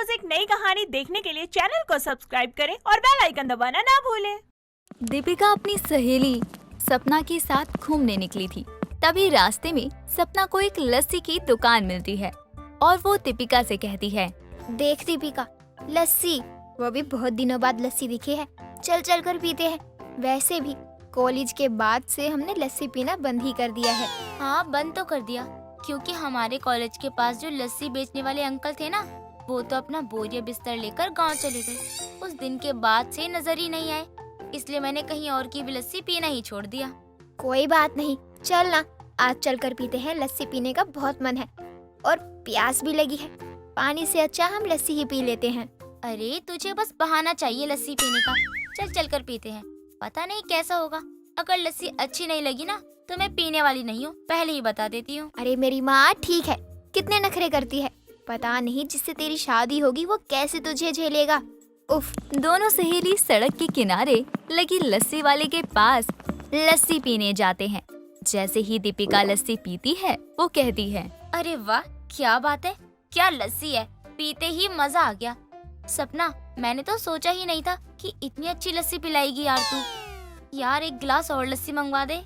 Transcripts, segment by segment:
रोज एक नई कहानी देखने के लिए चैनल को सब्सक्राइब करें और बेल आइकन दबाना ना भूलें। दीपिका अपनी सहेली सपना के साथ घूमने निकली थी। तभी रास्ते में सपना को एक लस्सी की दुकान मिलती है और वो दीपिका से कहती है, देख दीपिका, लस्सी, वो भी बहुत दिनों बाद लस्सी दिखी है, चल चल कर पीते हैं। वैसे भी कॉलेज के बाद से हमने लस्सी पीना बंद ही कर दिया है। हाँ, बंद तो कर दिया, क्योंकि हमारे कॉलेज के पास जो लस्सी बेचने वाले अंकल थे ना, वो तो अपना बोरिया बिस्तर लेकर गांव चले गए। उस दिन के बाद से नजर ही नहीं आए, इसलिए मैंने कहीं और की भी लस्सी पीना ही छोड़ दिया। कोई बात नहीं, चल ना, आज चल कर पीते हैं। लस्सी पीने का बहुत मन है और प्यास भी लगी है। पानी से अच्छा हम लस्सी ही पी लेते हैं। अरे तुझे बस बहाना चाहिए लस्सी पीने का। चल चल कर पीते हैं, पता नहीं कैसा होगा। अगर लस्सी अच्छी नहीं लगी ना तो मैं पीने वाली नहीं हूँ, पहले ही बता देती हूँ। अरे मेरी माँ ठीक है, कितने नखरे करती है। पता नहीं जिससे तेरी शादी होगी वो कैसे तुझे झेलेगा। उफ। दोनों सहेली सड़क के किनारे लगी लस्सी वाले के पास लस्सी पीने जाते हैं। जैसे ही दीपिका लस्सी पीती है वो कहती है, अरे वाह, क्या बात है, क्या लस्सी है, पीते ही मजा आ गया। सपना, मैंने तो सोचा ही नहीं था कि इतनी अच्छी लस्सी पिलाएगी यार तू। यार एक गिलास और लस्सी मंगवा दे।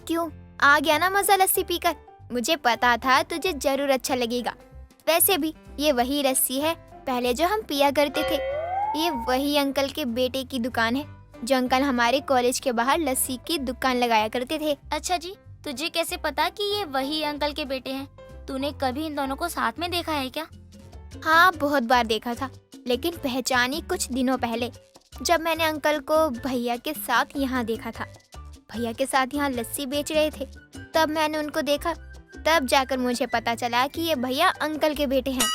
क्यों, आ गया ना मजा लस्सी पीकर। मुझे पता था तुझे जरूर अच्छा लगेगा। वैसे भी ये वही लस्सी है पहले जो हम पिया करते थे। ये वही अंकल के बेटे की दुकान है जो अंकल हमारे कॉलेज के बाहर लस्सी की दुकान लगाया करते थे। अच्छा जी, तुझे कैसे पता कि ये वही अंकल के बेटे हैं? तूने कभी इन दोनों को साथ में देखा है क्या? हाँ, बहुत बार देखा था, लेकिन पहचानी कुछ दिनों पहले, जब मैंने अंकल को भैया के साथ यहाँ देखा था। भैया के साथ यहाँ लस्सी बेच रहे थे, तब मैंने उनको देखा। तब जाकर मुझे पता चला कि ये भैया अंकल के बेटे हैं।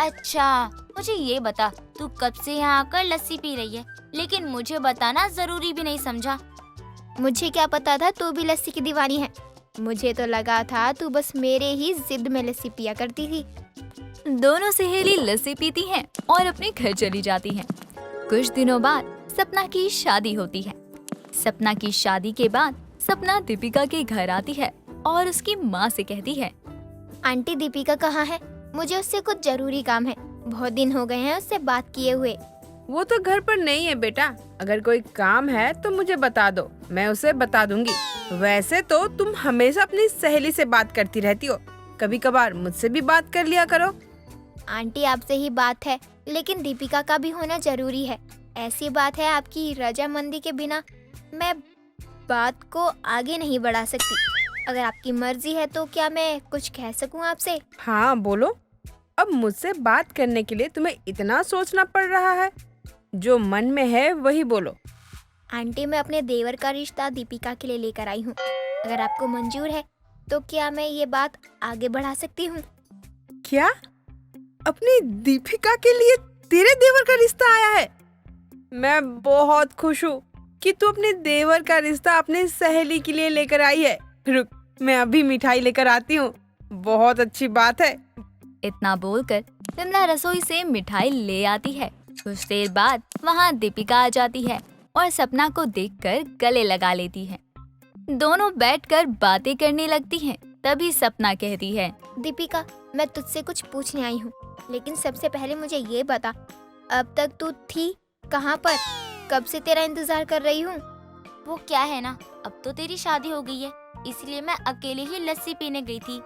अच्छा, मुझे ये बता, तू कब से यहाँ आकर लस्सी पी रही है? लेकिन मुझे बताना जरूरी भी नहीं समझा। मुझे क्या पता था तू भी लस्सी की दीवानी है। मुझे तो लगा था तू बस मेरे ही जिद में लस्सी पिया करती थी। दोनों सहेली लस्सी पीती हैं और अपने घर चली जाती हैं। कुछ दिनों बाद सपना की शादी होती है। सपना की शादी के बाद सपना दीपिका के घर आती है और उसकी माँ से कहती है, आंटी दीपिका कहाँ है? मुझे उससे कुछ जरूरी काम है। बहुत दिन हो गए हैं उससे बात किए हुए। वो तो घर पर नहीं है बेटा। अगर कोई काम है तो मुझे बता दो, मैं उसे बता दूंगी। वैसे तो तुम हमेशा अपनी सहेली से बात करती रहती हो, कभी कभार मुझसे भी बात कर लिया करो। आंटी आपसे ही बात है, लेकिन दीपिका का भी होना जरूरी है। ऐसी बात है, आपकी रजामंदी के बिना मैं बात को आगे नहीं बढ़ा सकती। अगर आपकी मर्जी है तो क्या मैं कुछ कह सकूं आपसे? हाँ बोलो। अब मुझसे बात करने के लिए तुम्हें इतना सोचना पड़ रहा है? जो मन में है वही बोलो। आंटी, मैं अपने देवर का रिश्ता दीपिका के लिए लेकर आई हूँ। अगर आपको मंजूर है तो क्या मैं ये बात आगे बढ़ा सकती हूँ? क्या? अपनी दीपिका के लिए तेरे देवर का रिश्ता आया है? मैं बहुत खुश हूँ कि तू अपने देवर का रिश्ता अपनी सहेली के लिए लेकर आई है। रुक, मैं अभी मिठाई लेकर आती हूँ। बहुत अच्छी बात है। इतना बोलकर विमला रसोई से मिठाई ले आती है। कुछ देर बाद वहाँ दीपिका आ जाती है और सपना को देखकर गले लगा लेती है। दोनों बैठकर बातें करने लगती हैं। तभी सपना कहती है, दीपिका, मैं तुझसे कुछ पूछने आई हूँ, लेकिन सबसे पहले मुझे ये बता, अब तक तू थी कहाँ पर? कब से तेरा इंतजार कर रही हूँ। वो क्या है ना, अब तो तेरी शादी हो गई है, इसलिए मैं अकेले ही लस्सी पीने गई थी।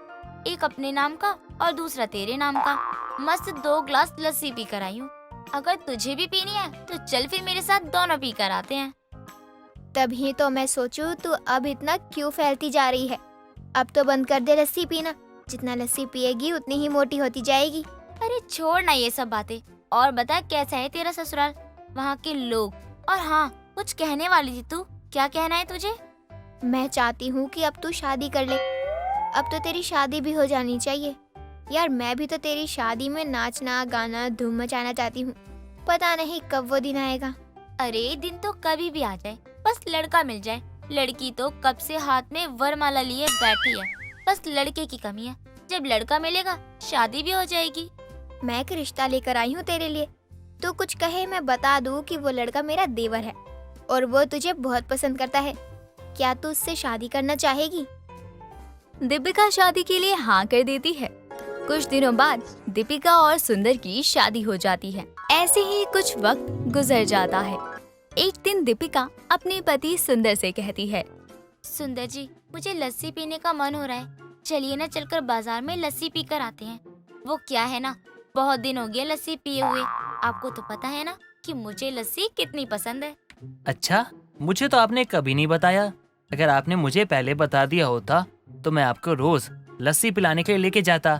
एक अपने नाम का और दूसरा तेरे नाम का। मस्त 2 ग्लास लस्सी पी कर आई हूँ। अगर तुझे भी पीनी है तो चल फिर मेरे साथ दोनों पी कर आते हैं। तभी तो मैं सोचूं तू अब इतना क्यों फैलती जा रही है। अब तो बंद कर दे लस्सी पीना। जितना लस्सी पिएगी उतनी ही मोटी होती जाएगी। अरे छोड़ ना ये सब बातें, और बता कैसा है तेरा ससुराल, वहाँ के लोग। और हाँ, कुछ कहने वाली थी तू, क्या कहना है तुझे? मैं चाहती हूँ कि अब तू शादी कर ले। अब तो तेरी शादी भी हो जानी चाहिए। यार, मैं भी तो तेरी शादी में नाचना गाना धूम मचाना चाहती हूँ। पता नहीं कब वो दिन आएगा। अरे दिन तो कभी भी आ जाए, बस लड़का मिल जाए। लड़की तो कब से हाथ में वरमाला लिए बैठी है, बस लड़के की कमी है। जब लड़का मिलेगा शादी भी हो जाएगी। मैं एक रिश्ता लेकर आई हूँ तेरे लिए। तू कुछ कहे मैं बता दूँ कि वो लड़का मेरा देवर है और वो तुझे बहुत पसंद करता है। क्या तू उससे शादी करना चाहेगी? दीपिका शादी के लिए हाँ कर देती है। कुछ दिनों बाद दीपिका और सुंदर की शादी हो जाती है। ऐसे ही कुछ वक्त गुजर जाता है। एक दिन दीपिका अपने पति सुंदर से कहती है, सुंदर जी, मुझे लस्सी पीने का मन हो रहा है। चलिए ना चलकर बाजार में लस्सी पी कर आते हैं। वो क्या है ना, बहुत दिन हो गए लस्सी पिए हुए। आपको तो पता है ना कि मुझे लस्सी कितनी पसंद है। अच्छा, मुझे तो आपने कभी नहीं बताया। अगर आपने मुझे पहले बता दिया होता तो मैं आपको रोज लस्सी पिलाने के लिए लेके जाता।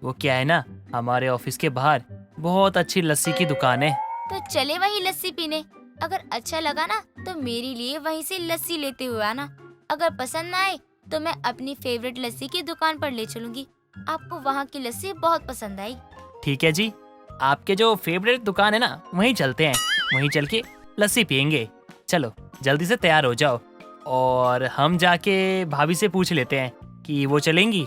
वो क्या है ना, हमारे ऑफिस के बाहर बहुत अच्छी लस्सी की दुकान है। तो चले वही लस्सी पीने। अगर अच्छा लगा ना तो मेरे लिए वहीं से लस्सी लेते हुए आना। अगर पसंद ना आए तो मैं अपनी फेवरेट लस्सी की दुकान पर ले चलूंगी। आपको वहाँ की लस्सी बहुत पसंद आई। ठीक है जी, आपके जो फेवरेट दुकान है ना वहीं चलते हैं। वहीं चल के लस्सी पियेंगे। चलो जल्दी से तैयार हो जाओ और हम जाके भाभी से पूछ लेते हैं कि वो चलेंगी।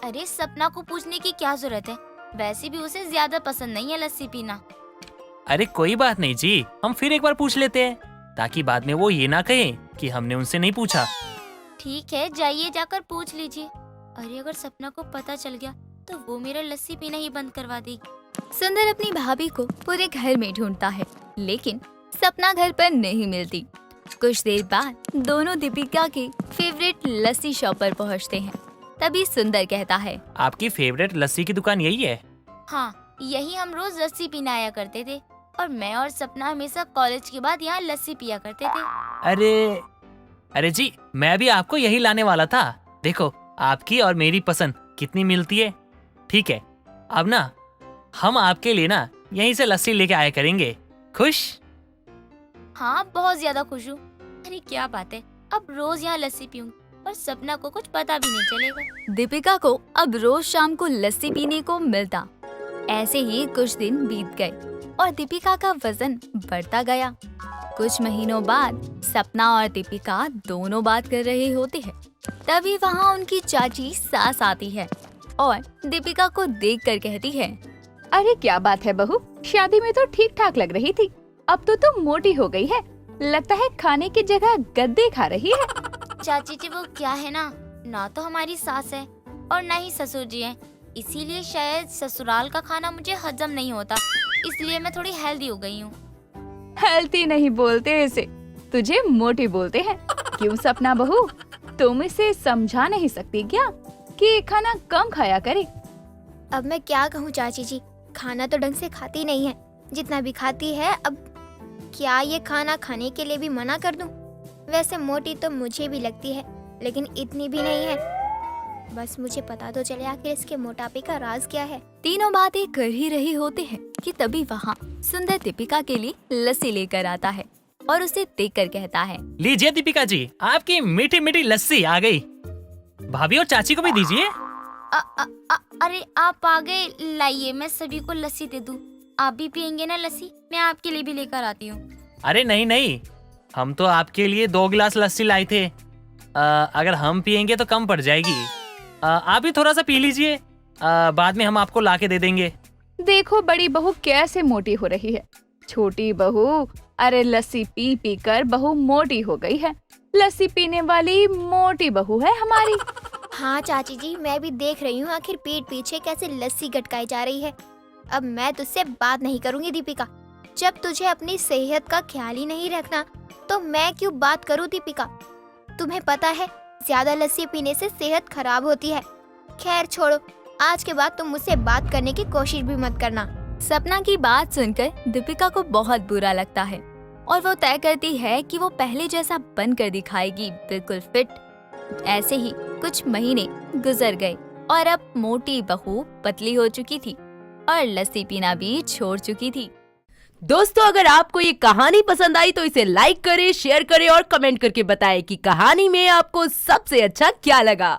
अरे सपना को पूछने की क्या जरूरत है, वैसे भी उसे ज्यादा पसंद नहीं है लस्सी पीना। अरे कोई बात नहीं जी, हम फिर एक बार पूछ लेते हैं ताकि बाद में वो ये ना कहे कि हमने उनसे नहीं पूछा। ठीक है, जाइए जाकर पूछ लीजिए। अरे अगर सपना को पता चल गया तो वो मेरा लस्सी पीना ही बंद करवा देगी। सुंदर अपनी भाभी को पूरे घर में ढूंढता है, लेकिन सपना घर पर नहीं मिलती। कुछ देर बाद दोनों दीपिका के फेवरेट लस्सी शॉप पर पहुंचते हैं। तभी सुंदर कहता है, आपकी फेवरेट लस्सी की दुकान यही है? हाँ, यही हम रोज लस्सी पीने आया करते थे और मैं और सपना हमेशा कॉलेज के बाद यहाँ लस्सी पिया करते थे। अरे जी, मैं भी आपको यही लाने वाला था। देखो आपकी और मेरी पसंद कितनी मिलती है। ठीक है, अब ना हम आपके लिए ना यहीं से लस्सी लेके आया करेंगे। खुश? हाँ, बहुत ज्यादा खुश हूँ। अरे क्या बात है, अब रोज यहाँ लस्सी पीऊंगी और सपना को कुछ पता भी नहीं चलेगा। दीपिका को अब रोज शाम को लस्सी पीने को मिलता। ऐसे ही कुछ दिन बीत गए और दीपिका का वजन बढ़ता गया। कुछ महीनों बाद सपना और दीपिका दोनों बात कर रहे होते हैं। तभी वहाँ उनकी चाची सास आती है और दीपिका को देखकर कहती है, अरे क्या बात है बहू, शादी में तो ठीक ठाक लग रही थी, अब तो तुम मोटी हो गई है। लगता है खाने की जगह गद्दे खा रही है। चाची जी, वो क्या है ना तो हमारी सास है और ना ही ससुर जी हैं। इसीलिए शायद ससुराल का खाना मुझे हजम नहीं होता, इसलिए मैं थोड़ी हेल्दी हो गई हूँ। हेल्थी नहीं बोलते इसे, तुझे मोटी बोलते हैं। क्यों सपना बहू, तुम इसे समझा नहीं सकती क्या कि खाना कम खाया करे? अब मैं क्या कहूँ चाची जी, खाना तो ढंग से खाती नहीं है। जितना भी खाती है, अब क्या ये खाना खाने के लिए भी मना कर दूं? वैसे मोटी तो मुझे भी लगती है, लेकिन इतनी भी नहीं है। बस मुझे पता तो चले आखिर इसके मोटापे का राज क्या है। तीनों बातें कर ही रहे होते हैं कि तभी वहाँ सुंदर दीपिका के लिए लस्सी लेकर आता है और उसे देखकर कहता है, लीजिए दीपिका जी, आपकी मीठी मीठी लस्सी आ गई। भाभी और चाची को भी दीजिए। अरे आप आ गए, लाइए मैं सभी को लस्सी दे दूं। आप भी पियेंगे ना लस्सी? मैं आपके लिए भी लेकर आती हूँ। अरे नहीं नहीं, हम तो आपके लिए 2 गिलास लस्सी लाए थे। अगर हम पियेंगे तो कम पड़ जाएगी। आप भी थोड़ा सा पी लीजिए, बाद में हम आपको लाके दे देंगे। देखो बड़ी बहू कैसे मोटी हो रही है। छोटी बहू, अरे लस्सी पी पी कर बहू मोटी हो गई है। लस्सी पीने वाली मोटी बहू है हमारी। हाँ चाची जी, मैं भी देख रही हूँ आखिर पीठ पीछे कैसे लस्सी गटकाई जा रही है। अब मैं तुझसे बात नहीं करूँगी दीपिका। जब तुझे अपनी सेहत का ख्याल ही नहीं रखना तो मैं क्यों बात करूँ दीपिका? तुम्हें पता है ज्यादा लस्सी पीने से सेहत खराब होती है। खैर छोड़ो, आज के बाद तुम मुझसे बात करने की कोशिश भी मत करना। सपना की बात सुनकर दीपिका को बहुत बुरा लगता है और वो तय करती है कि वो पहले जैसा बनकर दिखाएगी, बिल्कुल फिट। ऐसे ही कुछ महीने गुजर गए और अब मोटी बहू पतली हो चुकी थी और लस्सी पीना भी छोड़ चुकी थी। दोस्तों, अगर आपको ये कहानी पसंद आई तो इसे लाइक करें, शेयर करें और कमेंट करके बताएं कि कहानी में आपको सबसे अच्छा क्या लगा।